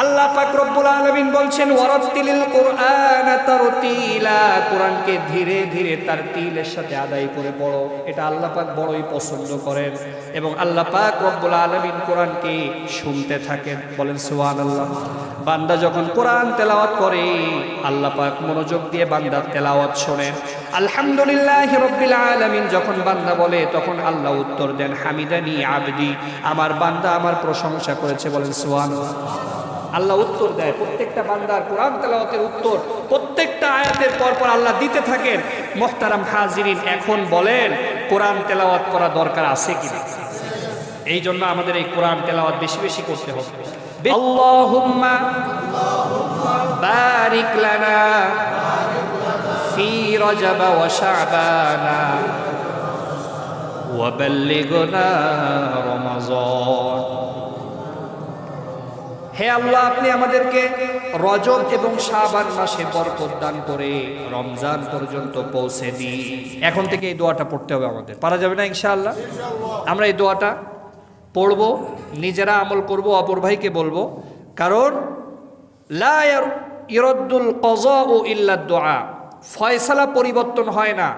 আল্লাহ পাক রব্বুল আলামিন বলছেন ওয়ারাত্তিলিল কুরআনা তারতিলা, কোরআনকে ধীরে ধীরে তার তিলের সাথে আদায় করে পড়ো। এটা আল্লাহ পাক বড়ই পছন্দ করেন এবং আল্লাহ পাক রব্বুল আলামিন কোরআনকে শুনতে থাকেন। বলেন সুবহানাল্লাহ। বান্দা যখন কোরআন তেলাওয়াত করে আল্লাহ পাক মনোযোগ দিয়ে বান্দার তেলাওয়াত শোনেন। আলহামদুলিল্লাহি রাব্বিল আলামিন যখন বান্দা বলে তখন আল্লাহ উত্তর দেন হামিদানি আবদি, আমার বান্দা আমার প্রশংসা করেছে। বলেন সুবহানাল্লাহ। আল্লাহ উত্তর দেয় প্রত্যেকটা বান্দার কোরআন তেলাওয়াতের উত্তর প্রত্যেকটা আয়াতের পর পর আল্লাহ দিতে থাকেন। মুহতারাম হাজিরিন, এখন বলেন কোরআন তেলাওয়াত করা দরকার আছে কি? এই জন্য আমাদের এই কোরআন তেলাওয়াত বেশি বেশি করতে হবে। আল্লাহুম্মা বারিক লানা ফি রজব ওয়া শাবানা ওয়া বাল্লিগনা রমাযান। হে আল্লাহ, আপনি আমাদেরকে রজব এবং শাবান মাসে বরকত দান করে রমজান পর্যন্ত পৌঁছে দিন। এখন থেকে এই দোয়াটা পড়তে হবে আমাদের, পারা যাবে না ইনশাআল্লাহ? আমরা এই দোয়াটা পড়ব, নিজেরা আমল করব, অপর ভাইকে বলবো। কারণ লা ইরাদ্দুল কযাউ ইল্লা দুআ, ফয়সালা পরিবর্তন হয় না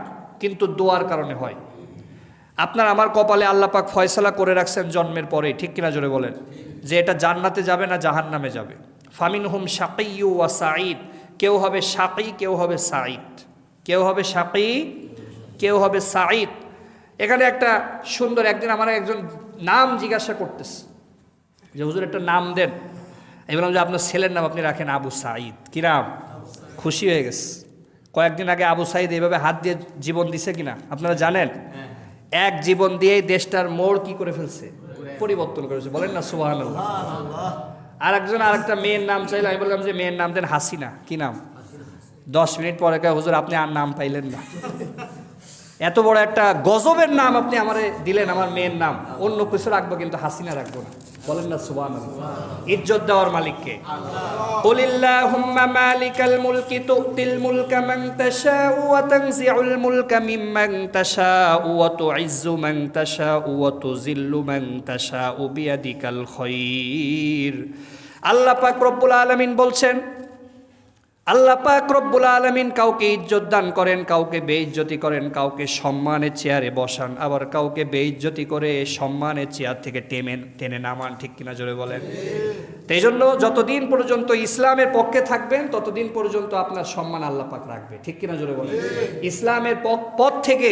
কিন্তু দোয়ার কারণে হয়। আপনার আমার কপালে আল্লাহ পাক ফয়সালা করে রাখছেন জন্মের পরে, ঠিক কিনা জোরে বলেন, যে এটা জান্নাতে যাবে না জাহান্নামে যাবে। ফামিনহুম শাকিয়্যু ওয়া সাঈদ, কেউ হবে শাকি কেউ হবে সাঈদ, কেউ হবে শাকি কেউ হবে সাঈদ। এখানে একটা সুন্দর, একদিন আমার একজন নাম জিজ্ঞাসা করতেছে যে হুজুর একটা নাম দেন। আমি বললাম যে আপনার ছেলের নাম আপনি রাখেন আবু সাঈদ। কি নাম? খুশি হয়ে গেছে। কয়েকদিন আগে আবু সাঈদ এইভাবে হাত দিয়ে জীবন দিছে কিনা আপনারা জানেন? এক জীবন দিয়েই দেশটার মোড় কি করে ফেলছে, পরিবর্তন করেছে। বলেন না সুবহানাল্লাহ। আর একজন আরেকটা মেয়ের নাম চাইলে আমি বললাম যে মেয়ের নাম দেন হাসিনা। কি নাম? 10 মিনিট পরে কয় হুজুর আপনি আর নাম পাইলেন না। এত বড় একটা গজবের নাম আপনি আমারে দিলেন, আমার মেয়ের নাম। অন্য কিছু রাখবো কিন্তু হাসিনা রাখবো না। বলেন না সুবহানাল্লাহ। ইজ্জত দেওয়ার মালিক কে? কুলিল্লাহুম্মা মালিকাল মুলকি তুতিল মুলকা মান তাশাউ ওয়া তানজিউল মুলকা মিম্মান তাশাউ ওয়া তুইজ্জু মান তাশাউ ওয়া তুযিল্লু মান তাশাউ বিয়াদিকাল খায়র। আল্লাহ পাক রব্বুল আলামিন বলছেন, আল্লাহ পাক রব্বুল আলামিন কাউকে ইজ্জত দান করেন, কাউকে বেইজ্জতি করেন, কাউকে সম্মানের চেয়ারে বসান, আবার কাউকে বেইজ্জতি করে সম্মানের চেয়ার থেকে টেনে নামান। ঠিক কিনা জোরে বলেন? তো এই জন্য যতদিন পর্যন্ত ইসলামের পক্ষে থাকবেন ততদিন পর্যন্ত আপনার সম্মান আল্লাহ পাক রাখবে। ঠিক কিনা জোরে বলেন? ইসলামের পথ থেকে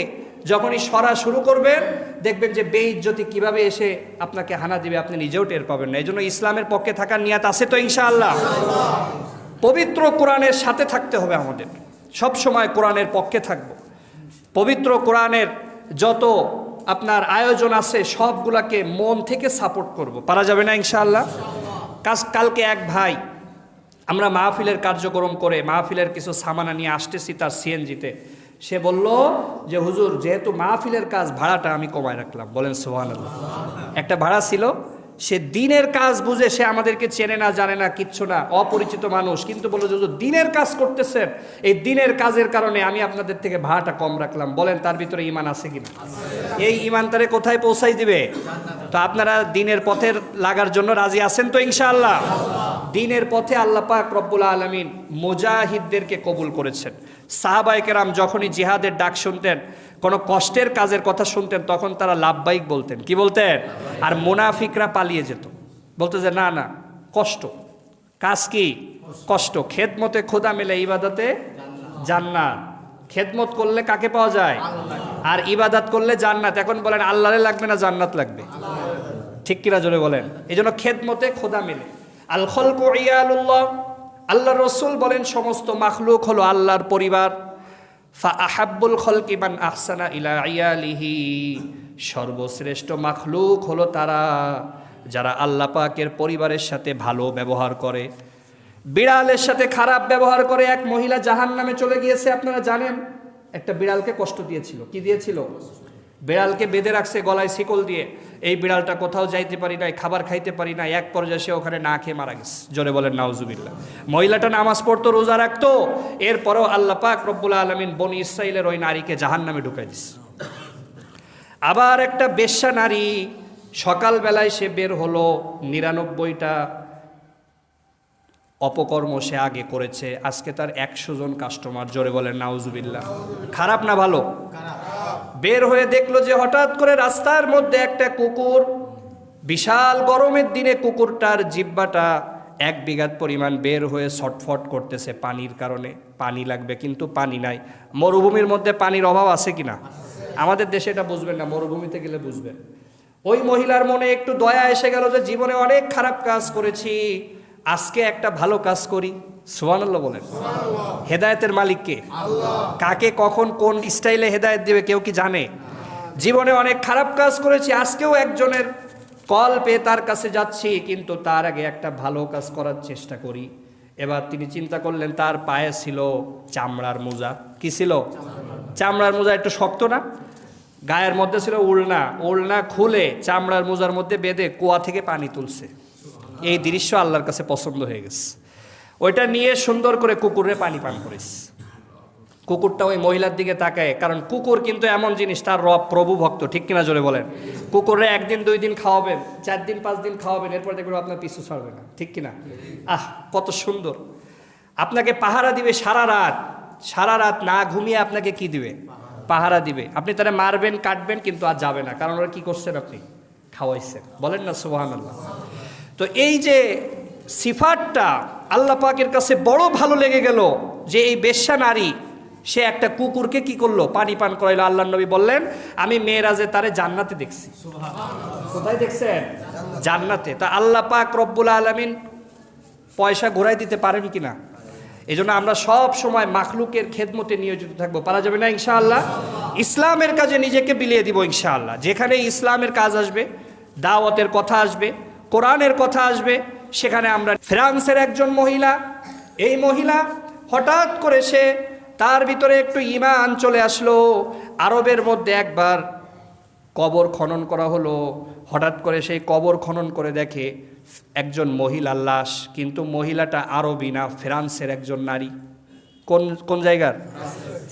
যখনই সরা শুরু করবেন দেখবেন যে বেইজ্জতি কিভাবে এসে আপনাকে হানা দিবে আপনি নিজেও টের পাবেন না। এই জন্য ইসলামের পক্ষে থাকার নিয়াত আছে তো ইনশাআল্লাহ? পবিত্র কোরআনের সাথে থাকতে হবে আমাদের, সব সময় কোরআনের পক্ষে থাকব। পবিত্র কোরআনের যত আপনার আয়োজন আছে সবগুলাকে মন থেকে সাপোর্ট করব। পারা যাবে না ইনশাআল্লাহ? কালকে এক ভাই, আমরা মাহফিলের কার্যক্রম করে মাহফিলের কিছু সামানা নিয়ে আসতেছি তার সিএনজিতে, সে বলল যে হুজুর যেহেতু মাহফিলের কাজ ভাড়াটা আমি কমায় রাখলাম। বলেন সুবহানাল্লাহ। একটা ভাড়া ছিল, সে দিনের কাজ বুঝে, সে আমাদেরকে চেনে না জানে না কিচ্ছু না, অপরিচিত মানুষ, কিন্তু বললো যে দিনের কাজ করতেছেন, এই দিনের কাজের কারণে আমি আপনাদের থেকে ভাড়াটা কম রাখলাম। বলেন তার ভিতরে ঈমান আছে কিনা? এই ঈমান তারে কোথায় পৌঁছাই দিবে? তো আপনারা দিনের পথে লাগার জন্য রাজি আছেন তো ইনশাআল্লাহ? দিনের পথে আল্লাহ পাক রব্বুল আলামিন মুজাহিদদেরকে কবুল করেছেন। সাহাবায়ে কেরাম যখনই জিহাদের ডাক শুনতেন, কোনো কষ্টের কাজের কথা শুনতেন, তখন তারা লাব্বাইক বলতেন। কি বলতেন? আর মুনাফিকরা পালিয়ে যেত, বলতো যে না না কষ্ট, কাজ কি? কষ্ট। খেদমতে খোদা মেলে ইবাদতে জান্নাত। খেদমত করলে কাকে পাওয়া যায়? আর ইবাদত করলে জান্নাত। এখন বলেন আল্লাহরে লাগবে না জান্নাত লাগবে? ঠিক কিনা জোরে বলেন? এই জন্য খেদমতে খোদা মেলে। আল খলকু ইয়ালুল্লাহ, আল্লাহ রসুল বলেন সমস্ত মাখলুক হলো আল্লাহর পরিবার। ফা আহাব্বুল খলকি মান আহসানা ইলা ইয়ালিহি, সর্বশ্রেষ্ঠ মাখলুক হলো তারা যারা আল্লাহ পাকের পরিবারের সাথে ভালো ব্যবহার করে। বিড়ালের সাথে খারাপ ব্যবহার করে এক মহিলা জাহান্নামে চলে গিয়েছে। আপনারা জানেন একটা বিড়ালকে কষ্ট দিয়েছিল। কি দিয়েছিল? বিড়ালকে বেঁধে রাখছে গলায় শিকল দিয়ে। এই বিড়ালটা কোথাও যাইতে পারি নাই, খাবার খাইতে পারি না, এক পর্যায়ে সে ওখানে না খেয়ে মারা গেছে। জোরে বলেন নাউজুবিল্লাহ। মহিলাটা নামাজ পড়তো, রোজা রাখতো, এরপরও আল্লাহ পাক রব্বুল আলামিন বনি ইসরাইলের ওই নারীকে জাহান্নামে ঢুকাই দিছে। আবার একটা বেশ্যা নারী, সকালবেলায় সে বের হলো 99টা অপকর্ম সে আগে করেছে, আজকে তার 100 জন কাস্টমার। জোরে বলেন নাউজুবিল্লাহ। খারাপ না ভালো? বের হয়ে দেখলো যে হঠাৎ করে রাস্তার মধ্যে একটা কুকুর, বিশাল গরমের দিনে কুকুরটার জিহ্বাটা 1 বিঘাত পরিমাণ বের হয়ে ছটফট করতেছে পানির কারণে। পানি লাগবে কিন্তু পানি নাই। মরুভূমির মধ্যে পানির অভাব আছে কিনা? আমাদের দেশে এটা বুঝবেন না, মরুভূমিতে গেলে বুঝবেন। ওই মহিলার মনে একটু দয়া এসে গেল যে জীবনে অনেক খারাপ কাজ করেছি, আজকে একটা ভালো কাজ করি। সুবহানাল্লাহ বলেন। হেদায়েতের মালিক কে? কাকে কখন কোন স্টাইলে হেদায়েত দেবে কেউ কি জানে? জীবনে অনেক খারাপ কাজ করেছি, আজকেও একজনের কল পেয়ে তার কাছে যাচ্ছি, কিন্তু তার আগে একটা ভালো কাজ করার চেষ্টা করি। এবার তিনি চিন্তা করলেন, তার পায়ে ছিল চামড়ার মোজা। কি ছিল? চামড়ার মোজা। একটু শক্ত না? গায়ের মধ্যে ছিল ওড়না। ওড়না খুলে চামড়ার মোজার মধ্যে বেঁধে কুয়া থেকে পানি তুলছে। এই দৃশ্য আল্লাহর কাছে পছন্দ হয়ে গেছে। ওইটা নিয়ে সুন্দর করে কুকুরে পানি পান করিস। কুকুরটা ওই মহিলার দিকে তাকায়, কারণ কুকুর কিন্তু এমন জিনিস, তার রব প্রভু ভক্ত। ঠিক কিনা জোরে বলেন? কুকুরে 1 দিন 2 দিন খাওয়াবেন, 4 দিন 5 দিন খাওয়াবেন, এরপর দেখবেন আপনার পিছু ছাড়বে না। ঠিক কিনা? কত সুন্দর। আপনাকে পাহারা দিবে সারা রাত। সারা রাত না ঘুমিয়ে আপনাকে কি দিবে? পাহারা দিবে। আপনি তারা মারবেন, কাটবেন, কিন্তু আর যাবে না, কারণ ওরা কি করছেন? আপনি খাওয়াইছেন। বলেন না সুবহানাল্লাহ। তো এই যে সিফাতটা আল্লাহ পাকের কাছে বড় ভালো লেগে গেল যে এই বেশ্যা নারী, সে একটা কুকুরকে কি করলো? পানি পান করাইলো। আল্লাহর নবী বললেন, আমি মেরাজে তারে জান্নাতে দেখছি। কোথায় দেখছেন? জান্নাতে। তা আল্লাহ পাক রব্বুল আলামিন পয়সা ঘুরাই দিতে পারেন কিনা? এই জন্য আমরা সব সময় মাখলুকের খেদমতে নিয়োজিত থাকবো। পারা যাবে না ইনশাআল্লাহ। ইসলামের কাজে নিজেকে বিলিয়ে দিব ইনশাআল্লাহ। যেখানে ইসলামের কাজ আসবে, দাওয়াতের কথা আসবে, কোরআনের কথা আসবে, সেখানে আমরা। ফ্রান্সের একজন মহিলা, এই মহিলা হঠাৎ করে সে, তার ভিতরে একটু ঈমান চলে আসলো। আরবের মধ্যে একবার কবর খনন করা হলো। হঠাৎ করে সেই কবর খনন করে দেখে একজন মহিলার লাশ, কিন্তু মহিলাটা আরবি না, ফ্রান্সের একজন নারী। কোন কোন জায়গার?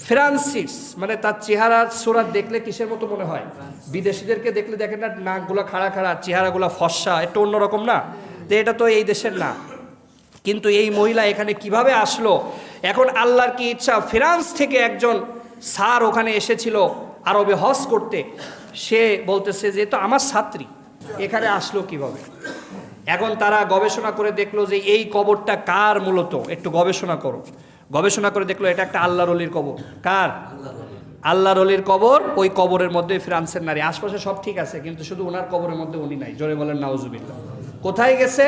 ফ্রান্সিস। মানে তার চেহারার সুরাত দেখলে কিসের মতো মনে হয়? বিদেশিদেরকে দেখলে দেখেন না, নাকগুলা খাড়া খাড়া, চেহারাগুলা ফর্সা, একটু অন্যরকম না? যে এটা তো এই দেশের না। কিন্তু এই মহিলা এখানে কিভাবে আসলো? এখন আল্লাহর কি ইচ্ছা, ফ্রান্স থেকে একজন স্যার ওখানে এসেছিল আরবে হজ করতে। সে বলতেছে যে তো আমার ছাত্রী, এখানে আসলো কিভাবে? এখন তারা গবেষণা করে দেখলো যে এই কবরটা কার মূলত। একটু গবেষণা করো। গবেষণা করে দেখলো এটা একটা আল্লাহর ওলির কবর। কার? আল্লাহর ওলির কবর। ওই কবরের মধ্যে ফ্রান্সের নারী। আশপাশে সব ঠিক আছে, কিন্তু শুধু ওনার কবরের মধ্যে উনি নাই। জোরে বলেন নাউজুবিল্লাহ। কোথায় গেছে?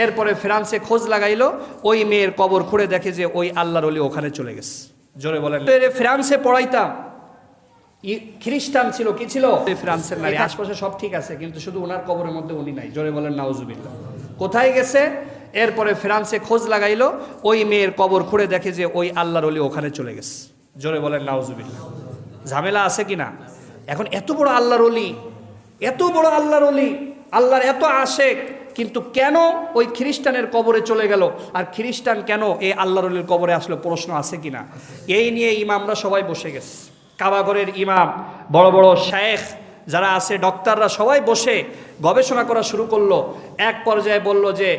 এরপরে ফ্রান্সে খোঁজ লাগাইলো, ওই মেয়ের কবর খুঁড়ে দেখে যে ওই আল্লাহর ওলি ওখানে চলে গেছে। জোরে বলেন। ফ্রান্সে পড়াইতাম, খ্রিস্টান ছিল। কি ছিল? ফ্রান্সের নারী। আশপাশে সব ঠিক আছে, কিন্তু শুধু ওনার কবরের মধ্যে উনি নাই। জোরে বলেন নাউজুবিল্লাহ। কোথায় গেছে? এরপরে ফ্রান্সে খোঁজ লাগাইলো, ওই মেয়ের কবর খুঁড়ে দেখে যে ওই আল্লাহর ওলি ওখানে চলে গেছে। জোরে বলেন নাউজুবিল্লাহ। ঝামেলা আছে কিনা? এখন এত বড় আল্লাহর ওলি, এত বড় আল্লাহর ওলি, আল্লাহর এত আশেক, কিন্তু কেন ওই খ্রিস্টানের কবরে চলে গেল? আর খ্রিস্টান কেন এই আল্লাহর ওলির কবরে আসলো? প্রশ্ন আছে কিনা? এই নিয়ে ইমামরা সবাই বসে গেছে। কাবাঘরের ইমাম, বড় বড় শেখ যারা আছে, ডক্টররা সবাই বসে গবেষণা করা শুরু করলো। এক পর্যায়ে বলল যে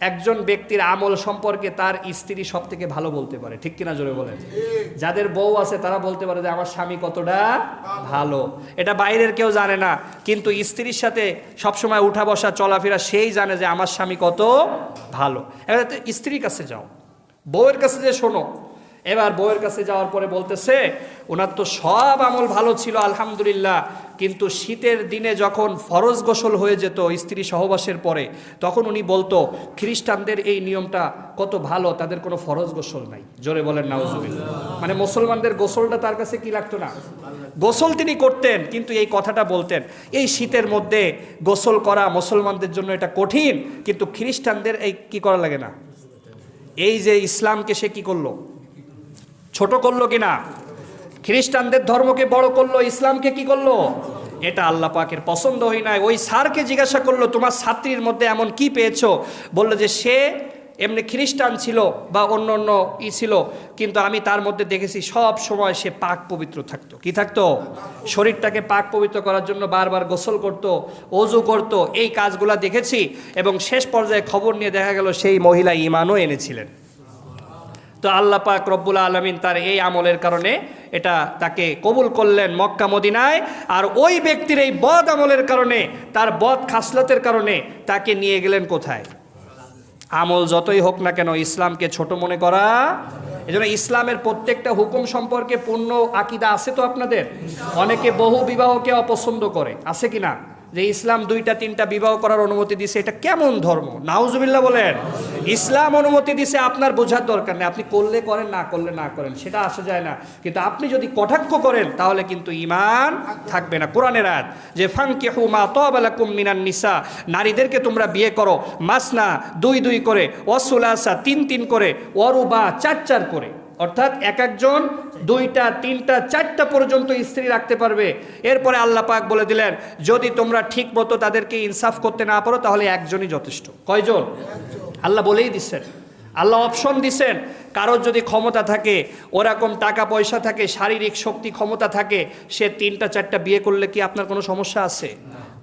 একজন ব্যক্তির আমল সম্পর্কে তার স্ত্রী সব থেকে ভালো বলতে পারে। ঠিক কিনা জোরে বলেন? যাদের বউ আছে তারা বলতে পারে যে আমার স্বামী কতটা ভালো। এটা বাইরের কেউ জানে না, কিন্তু স্ত্রীর সাথে সবসময় উঠা বসা চলাফেরা সেই জানে যে আমার স্বামী কত ভালো। এবার স্ত্রীর কাছে যাও, বউয়ের কাছে যে শোনো। এবার বউয়ের কাছে যাওয়ার পরে বলতেছে ওনার তো সব আমল ভালো ছিল আলহামদুলিল্লাহ, কিন্তু শীতের দিনে যখন ফরজ গোসল হয়ে যেত স্ত্রী সহবাসের পরে, তখন উনি বলতো খ্রিস্টানদের এই নিয়মটা কত ভালো, তাদের কোনো ফরজ গোসল নাই। জোরে বলেন নাউজুবিল্লাহ। মানে মুসলমানদের গোসলটা তার কাছে কি লাগতো না? গোসল তিনি করতেন, কিন্তু এই কথাটা বলতেন এই শীতের মধ্যে গোসল করা মুসলমানদের জন্য এটা কঠিন, কিন্তু খ্রিস্টানদের এই কি করা লাগে না। এই যে ইসলামকে সে কি করলো? ছোট করলো কিনা? খ্রিস্টানদের ধর্মকে বড় করলো, ইসলামকে কি করলো? এটা আল্লাহ পাকের পছন্দ হয় নাই। ওই স্যারকে জিজ্ঞাসা করলো তোমার ছাত্রীর মধ্যে এমন কি পেয়েছো? বললো যে সে এমনি খ্রিস্টান ছিল বা অন্য অন্য ছিল, কিন্তু আমি তার মধ্যে দেখেছি সব সময় সে পাক পবিত্র থাকতো। কি থাকতো? শরীরটাকে পাক পবিত্র করার জন্য বারবার গোসল করত, অজু করত, এই কাজগুলা দেখেছি। এবং শেষ পর্যায়ে খবর নিয়ে দেখা গেল সেই মহিলা ঈমানও এনেছিলেন। তো আল্লাহ পাক রব্বুল আলামিন তার এই আমলের কারণে এটা তাকে কবুল করলেন মক্কা মদিনায়। আর ওই ব্যক্তির এই বদ আমলের কারণে, তার বদ খাসলতের কারণে তাকে নিয়ে গেলেন কোথায়? আমল যতই হোক না কেন ইসলামকে ছোট মনে করা। এজন্য ইসলামের প্রত্যেকটা হুকুম সম্পর্কে পূর্ণ আকীদা আছে তো আপনাদের? অনেকে বহু বিবাহকে অপছন্দ করে, আছে কি না? যে ইসলাম 2টা 3টা বিবাহ করার অনুমতি দিছে, এটা কেমন ধর্ম? নাউজুবিল্লাহ বলেন। ইসলাম অনুমতি দিছে, আপনার বোঝার দরকার নেই, আপনি করলে করেন, না করলে না করেন, সেটা আসা যায় না। কিন্তু আপনি যদি কটাক্ষ করেন তাহলে কিন্তু ঈমান থাকবে না। কোরআনের আয়াত যে ফানকিহু মা তাবা লাকুম মিনান নিসা, নারীদেরকে তোমরা বিয়ে করো মাসনা 2 করে, ওয়াসুলাসা 3 করে, ওয়ারুবা 4 করে, অর্থাৎ এক একজন 2টা 3টা 4টা পর্যন্ত স্ত্রী রাখতে পারবে। এরপরে আল্লাহ পাক বলে দিলেন যদি তোমরা ঠিক মতো তাদেরকে ইনসাফ করতে না পারো তাহলে একজনই যথেষ্ট। কয়জন? আল্লাহ বলেই দিচ্ছেন, আল্লাহ অপশন দিচ্ছেন। কারোর যদি ক্ষমতা থাকে, ওরকম টাকা পয়সা থাকে, শারীরিক শক্তি ক্ষমতা থাকে, সে 3টা 4টা বিয়ে করলে কি আপনার কোনো সমস্যা আছে?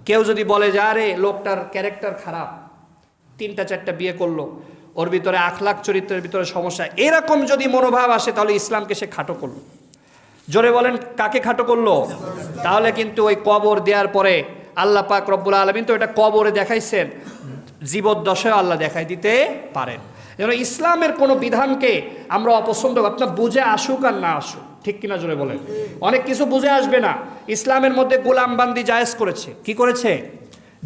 কেউ যদি বলে যে আরে লোকটার ক্যারেক্টার খারাপ, 3টা 4টা বিয়ে করলো, ওর ভিতরে আখলাক চরিত্রের ভিতরে সমস্যা, এরকম যদি মনোভাব আসে তাহলে ইসলামকে সে খাটো করলো। জোরে বলেন, কাকে খাটো করলো? তাহলে কিন্তু ওই কবর দেওয়ার পরে আল্লাহ পাক রব্বুল আলামিন তো এটা কবরে দেখাইছেন, জীবদ্দশায় আল্লাহ দেখাই দিতে পারেন। যেন ইসলামের কোনো বিধানকে আমরা অপছন্দ, আপনার বুঝে আসুক আর না আসুক, ঠিক কিনা জোরে বলেন? অনেক কিছু বুঝে আসবে না। ইসলামের মধ্যে গোলামবান্দি জায়েজ করেছে। কি করেছে?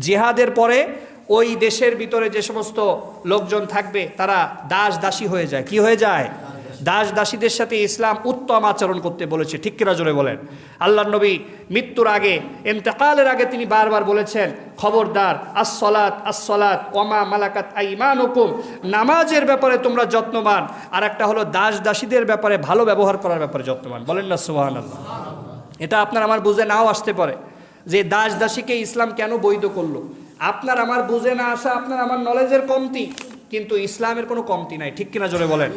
জিহাদের পরে ওই দেশের ভিতরে যে সমস্ত লোকজন থাকবে তারা দাস দাসী হয়ে যায়। কি হয়ে যায়? দাস দাসীদের সাথে ইসলাম উত্তম আচরণ করতে বলেছে, ঠিক কিনা জোরে বলেন? আল্লাহর নবী মৃত্যুর আগে, ইন্তেকালের আগে তিনি বারবার বলেছেন খবরদার, আসসালাত আসসালাত ওমা মালাকাত আইমানুকুম, নামাজের ব্যাপারে তোমরা যত্নবান, আর একটা হলো দাস দাসীদের ব্যাপারে ভালো ব্যবহার করার ব্যাপারে যত্নবান। বলেন না সুবহানাল্লাহ? এটা আপনার আমার বুঝে নাও আসতে পারে যে দাস দাসীকে ইসলাম কেন বৈধ করলো। আপনার আমার বুঝে না আসা আপনার আমার নলেজের কমতি, কিন্তু ইসলামের কোনো কমতি নাই, ঠিক কিনা জোরে বলেন?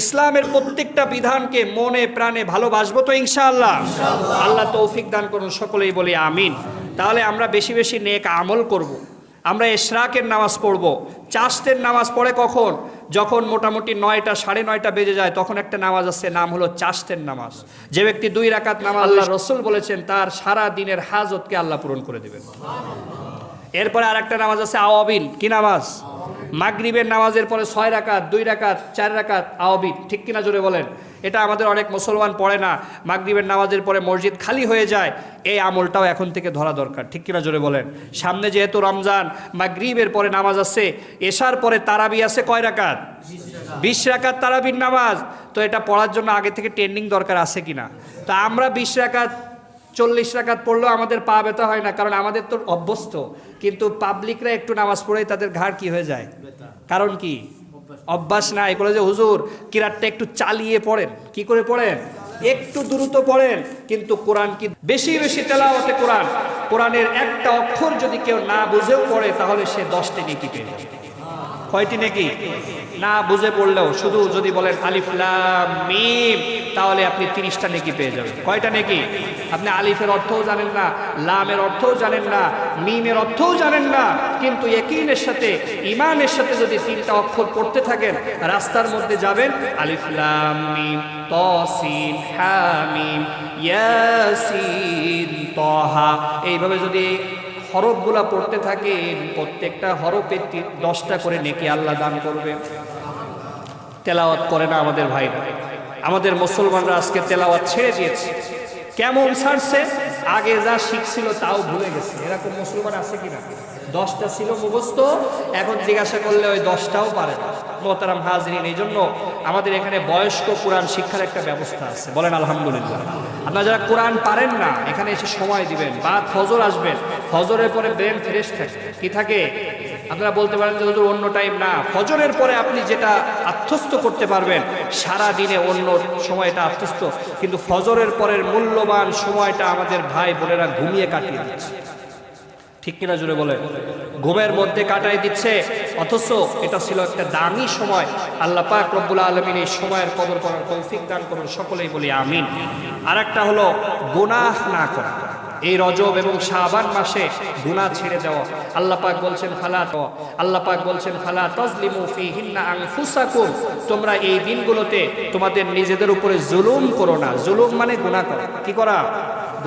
ইসলামের প্রত্যেকটা বিধানকে মনে প্রাণে ভালোবাসবো তো ইনশাআল্লাহ। আল্লাহ তৌফিক দান করুন, সকলেই বলি আমিন। তাহলে আমরা বেশি বেশি নেক আমল করব। আমরা ইশরাকের নামাজ পড়ব। চাশতের নামাজ পড়ে কখন? যখন মোটামুটি 9টা 9:30 বেজে যায়, তখন একটা নামাজ আছে, নাম হলো চাশতের নামাজ। যে ব্যক্তি 2 রাকাত নামাজ, আল্লাহ রসুল বলেছেন তার সারা দিনের হাজতকে আল্লাহ পূরণ করে দেবেন। এরপরে আরেকটা নামাজ আছে আওয়াবিন। কি নামাজ? মাগরিবের নামাজের পরে 6 রাকাত, 2 রাকাত, 4 রাকাত আওয়াবিন, ঠিক কিনা জোরে বলেন? এটা আমাদের অনেক মুসলমান পড়ে না। মাগরিবের নামাজের পরে মসজিদ খালি হয়ে যায়, এই আমলটাও এখন থেকে ধরা দরকার, ঠিক কিনা জোরে বলেন? সামনে যেহেতু রমজান, মাগরিবের পরে নামাজ আছে, এশার পরে তারাবি আছে, কয় রাকাত? 20 রাকাত তারাবির নামাজ। তো এটা পড়ার জন্য আগে থেকে ট্রেনিং দরকার আছে কিনা? তো আমরা 20 রাকাত 40 রাকাত পড়লেও আমাদের পা ব্যথা হয় না, কারণ আমাদের তো অভ্যস্ত। কিন্তু পাবলিকরা একটু নামাজ পড়েই তাদের ঘাড় কি হয়ে যায়? কারণ কি? অভ্যাস না। এগুলো যে হুজুর কিরাতটা একটু চালিয়ে পড়েন, কি করে পড়েন? একটু দ্রুত পড়েন, কিন্তু কোরআন কি বেশি বেশি তেলাওয়াতে কোরআন, কোরআনের একটা অক্ষর যদি কেউ না বুঝেও পড়ে তাহলে সে 10টি নেকি পেয়ে যাবে। কয়টি নেকি? না বুঝে পড়লেও শুধু যদি বলেন আলিফ লাম মিম, তাহলে আপনি 30টা নেকি পেয়ে যাবেন। কয়টা নেকি? আপনি আলিফের অর্থও জানেন না, লামের অর্থও জানেন না, মিমের অর্থও জানেন না, কিন্তু ইয়াকিনের সাথে ঈমানের সাথে যদি 3টা অক্ষর পড়তে থাকেন, রাস্তার মধ্যে যাবেন আলিফ লাম মিম তাসিন হামিম ইয়াসিন তাহা, এইভাবে যদি হরফগুলা পড়তে থাকেন, প্রত্যেকটা হরফে 10টা করে নেকি আল্লাহ দান করবেন। তেলাওয়াত করে না আমাদের ভাইরা, আমাদের মুসলমানরা আজকে তেলাওয়াত ছেড়ে দিয়েছে। কেমন ছাড়ছে? আগে যা শিখছিল তাও ভুলে গেছে। এরকম মুসলমান আছে কিনা? 10টা ছিল মুখস্থ, এখন জিজ্ঞাসা করলে ওই 10টাও পারে না। মোহতারাম হাজরিন, এই জন্য আমাদের এখানে বয়স্ক কোরআন শিক্ষার একটা ব্যবস্থা আছে। বলেন আলহামদুলিল্লাহ। আপনারা যারা কোরআন পারেন না, এখানে এসে সময় দিবেন, বাদ ফজর আসবেন, ফজরের পরে ব্রেন ফ্রেশ থাকে। কি থাকে? আপনারা বলতে পারেন যে হুজুর অন্য টাইম না, ফজরের পরে আপনি যেটা আত্মস্থ করতে পারবেন সারা দিনে অন্য সময়টা আত্মস্থ, কিন্তু ফজরের পরের মূল্যবান সময়টা আমাদের ভাই বোনেরা ঘুমিয়ে কাটিয়ে দিচ্ছে, ঠিক কিনা জোরে বলে? ঘুমের মধ্যে কাটাই দিচ্ছে। অথচ এটা ছিল একটা দামি সময়। আল্লাহ পাক রব্বুল আলামিন এই সময়ের কদর করার তৌফিক দান করুন, সকলেই বলি আমিন। আর একটা হলো গুনাহ না করা। এই রজব এবং শাবান মাসে গুনাহ ছেড়ে দেওয়া। আল্লাহ পাক বলছেন ফালা তাজলিমু ফীহিন্না আনফুসাকুম, তোমরা এই দিনগুলোতে তোমাদের নিজেদের উপরে জুলুম করো না। জুলুম মানে গুনাহ করা। কি করা?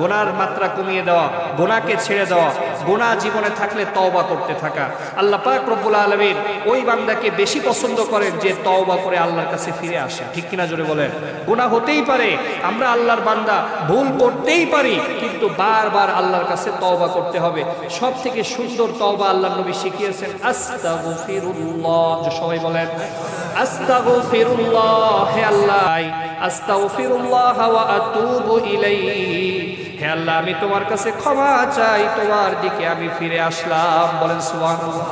গুনার মাত্রা কমিয়ে দেওয়া, গুনাহকে ছেড়ে দেওয়া, গুনাহ জীবনে থাকলে তওবা করতে থাকা। আল্লাহ পাক রব্বুল আলামিন ওই বান্দাকে বেশি পছন্দ করেন যে তওবা করে আল্লাহর কাছে ফিরে আসে। ঠিক কিনা জোরে বলেন? গুনাহ হতেই পারে, আমরা আল্লাহর বান্দা, ভুল করতেই পারি, কিন্তু বারবার আল্লাহর কাছে তওবা করতে হবে। সব থেকে সুন্দর তওবা আল্লাহর নবী শিখিয়েছেন আস্তাগফিরুল্লাহ। সবাই বলেন আস্তাগফিরুল্লাহ, হে আল্লাহ আস্তাগফিরুল্লাহ ওয়া আতুবু ইলাইহি, হে আল্লাহ আমি তোমার কাছে ক্ষমা চাই, তোমার দিকে আমি ফিরে আসলাম। বলেন সুবহানাল্লাহ।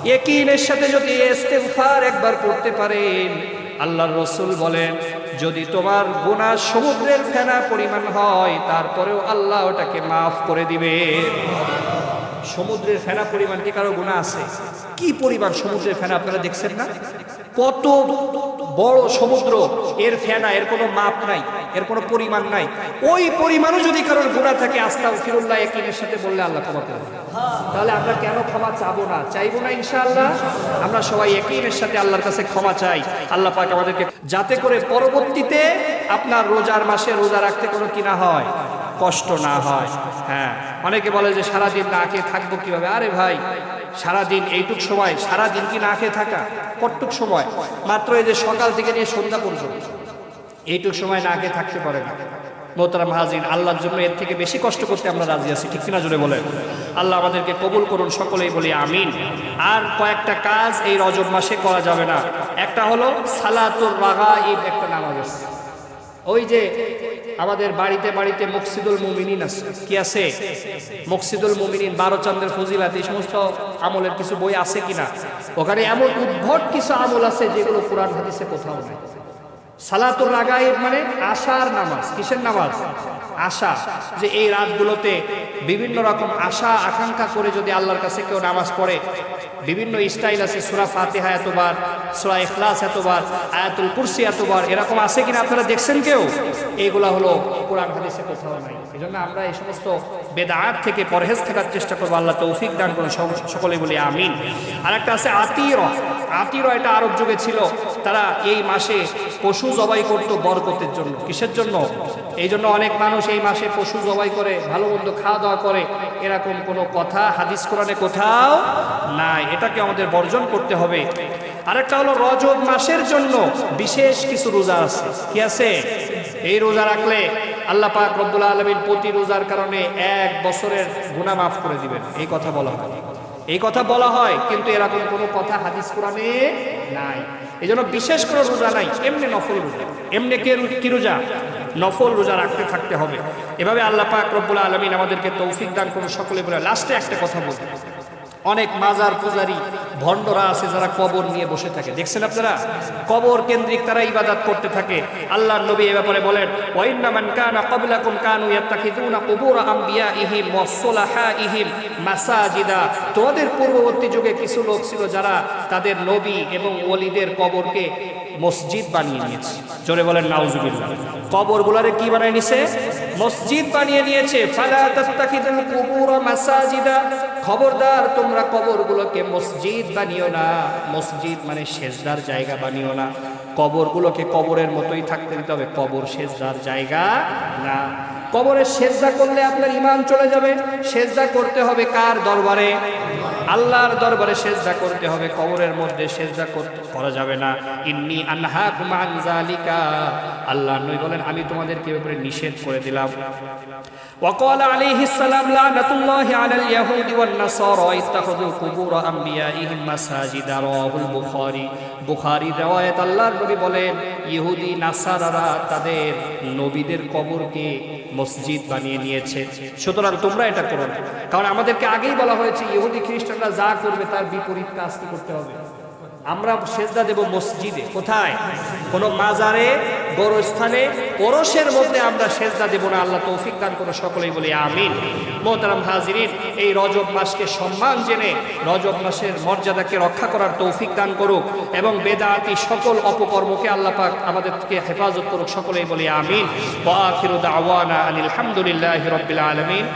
ইয়াকিনের সাথে যদি ইস্তিগফার একবার করতে পারেন, আল্লাহর রাসূল বলেন যদি তোমার গুনাহ সমুদ্রের ফেনা পরিমাণ হয়, তারপরেও আল্লাহ ওটাকে মাফ করে দিবে। সমুদ্রের ফেনা পরিমাণ কি কারো গুনাহ আছে? কি পরিমাণ সমুদ্রের ফেনা আপনারা দেখছেন না? কত বড় সমুদ্র, এর ফেনা, এর কোনো মাপ নাই, এর কোনো পরিমাণ নাই। ওই পরিমাণও যদি কারোর গুনাহ থাকে, আস্তাগফিরুল্লাহ ইয়াকিনের সাথে বললে আল্লাহ ক্ষমা করে দেবে। তাহলে আমরা কেন ক্ষমা চাবো না? চাইবো না ইনশাআল্লাহ। আমরা সবাই ইয়াকিনের সাথে আল্লাহর কাছে ক্ষমা চাই। আল্লাহ পাক আমাদেরকে, যাতে করে পরবর্তীতে আপনার রোজার মাসে রোজা রাখতে কোনো কি না হয়, কষ্ট না হয়। হ্যাঁ, অনেকে বলে যে সারাদিন না খেয়ে থাকবো কিভাবে? আরে ভাই, সারাদিন এইটুক সময়, সারাদিন কি না খেয়ে থাকা? কতটুক সময়? মাত্র এই যে সকাল থেকে নিয়ে সন্ধ্যা পর্যন্ত এইটুক সময় না খেয়ে থাকতে পারে না। মোহতারাম হাজির, আল্লাহর জন্য এর থেকে বেশি কষ্ট করতে আমরা রাজি আছি। ঠিক কিনা জোরে বলেন? আল্লাহ আমাদেরকে কবুল করুন, সকলেই বলি আমিন। আর কয়েকটা কাজ এই রজব মাসে করা যাবে না। একটা হলো সালাতুর রাগাইব, একটা নামাজ আছে। ওই যে আমাদের বাড়িতে বাড়িতে মকসিদুল মুমিনিন আছে। কি আছে? মকসিদুল মুমিনিন, 12 চন্দ্রের ফজিলাত, এই সমস্ত আমলের কিছু বই আছে কিনা? ওখানে এমন উদ্ভট কিছু আমল আছে যেগুলো কোরআন হাদিসে কোথাও নেই। সালাতুর রাগাইব মানে আশার নামাজ। কিসের নামাজ? আশা। যে এই রাতগুলোতে বিভিন্ন রকম আশা আকাঙ্ক্ষা করে যদি আল্লাহর কাছে কেউ নামাজ পড়ে, বিভিন্ন স্টাইল আছে, সূরা ফাতিহা এতবার, সূরা ইখলাস এতবার, আয়াতুল কুরসি এতবার, এরকম আছে কিনা আপনারা দেখছেন কেউ? এইগুলা হলো কোরআন হাদিসে কোথাও নাই। এজন্য আমরা এই সমস্ত বেদাত থেকে পরহেজ থাকার চেষ্টা করবো। আল্লাহ তৌফিক দান করুন, সকলে বলি আমিন। আর একটা আছে আতিরা। আতিরা এটা আরব যুগে ছিল। তারা এই মাসে পশু জবাই করত বরকতের জন্য। কিসের জন্য? এই জন্য অনেক মানুষ এই মাসে পশু জবাই করে, ভালো মন্দ খাওয়া দাওয়া করে। এরকম কোনো কথা হাদিস কোরআনে কোথাও নাই। এটাকে আমাদের বর্জন করতে হবে। আরেকটা হলো রজব মাসের জন্য বিশেষ কিছু রোজা আছে। কি আছে? এই রোজা রাখলে আল্লাহ পাক রব্বুল আলামিন প্রতি রোজার কারণে 1 বছরের গুনাহ মাফ করে দিবেন। এই কথা বলা হয়, এই কথা বলা হয়, কিন্তু এরকম কোনো কথা হাদিস কোরআনে নাই। এই জন্য বিশেষ করে রোজা নাই, এমনি নফল রোজা। এমনি কি রোজা? নফল রোজা রাখতে থাকতে হবে। এভাবে আল্লাহ পাক রব্বুল আলামিন আমাদেরকে তৌফিক দান করুন, সকলে বলে। লাস্টে একটা কথা বলবো, অনেক মাজার পূজারী ভণ্ডরা আছে যারা কবর নিয়ে বসে থাকে। দেখছেন আপনারা? কবর কেন্দ্রিক তারা ইবাদত করতে থাকে। আল্লাহর নবী এই ব্যাপারে বলেন, ওয়া ইন্না মান কানা ক্বাবলাকুম কানু ইয়াত্তাখিযুনা কুবুর আমবিয়াইহিম ওয়া সুলাহাইহিম মাসাজিদা। তোমাদের পূর্ববর্তী যুগে কিছু লোক ছিল যারা তাদের নবী এবং ওলিদের কবরকে মসজিদ বানিয়ে নিয়েছে। জোরে বলেন নাউজুবিল্লাহ। কবরগুলোরে কি বানিয়ে নিয়েছে? মসজিদ বানিয়ে নিয়েছে। ফালা তাত্তাখিযুল কুবুর মাসাজিদা, খবরদার তোমরা কবরগুলোকে মসজিদ বানিও না। মসজিদ মানে সেজদার জায়গা বানিও না। কবরগুলোকে কবরের মতোই থাকতে দিতে হবে, কবর সেজদার জায়গা না। কবরে সেজদা করলে আপনার ঈমান চলে যাবে। সেজদা করতে হবে কার দরবারে? আল্লাহর দরবারে সেজদা করতে হবে। কবরের মধ্যে সেজদা করা যাবে না। ইন্নী আনহাকুম আন যালিকা, আল্লাহ নবী বলেন আমি তোমাদেরকে এর উপরে নিষেধ করে দিলাম। وقال عليه السلام لعنة الله على اليهود والنصارى اتخذوا قبور أنبيائهم مساجدا رواه البخاري। বুখারী riwayat, আল্লাহর নবী বলেন ইহুদি নাসারারা তাদের নবীদের কবরকে মসজিদ বানিয়ে নিয়েছে। সুতরাং তোমরা এটা করো না। কারণ আমাদেরকে আগেই বলা হয়েছে ইহুদি খ্রিস্টানরা যা করবে তার বিপরীত কাজ কি করতে হবে? আমরা সেজদা দেব মসজিদে, কোথায়? কোনো মাজারে, গোরস্থানে, ওরসের মধ্যে আমরা সেজদা দেব না। আল্লাহ তৌফিক দান করো, সকলেই বলি আমিন। মোহতারাম হাজিরিন, এই রজব মাসকে সম্মান জেনে রজব মাসের মর্যাদাকে রক্ষা করার তৌফিক দান করুক এবং বেদাতি সকল অপকর্মকে আল্লাহ পাক আমাদেরকে হেফাজত করুক, সকলেই বলি আমিন। ওয়া আখিরু দাওয়ানা আনিল হামদুলিল্লাহি রাব্বিল আলামিন।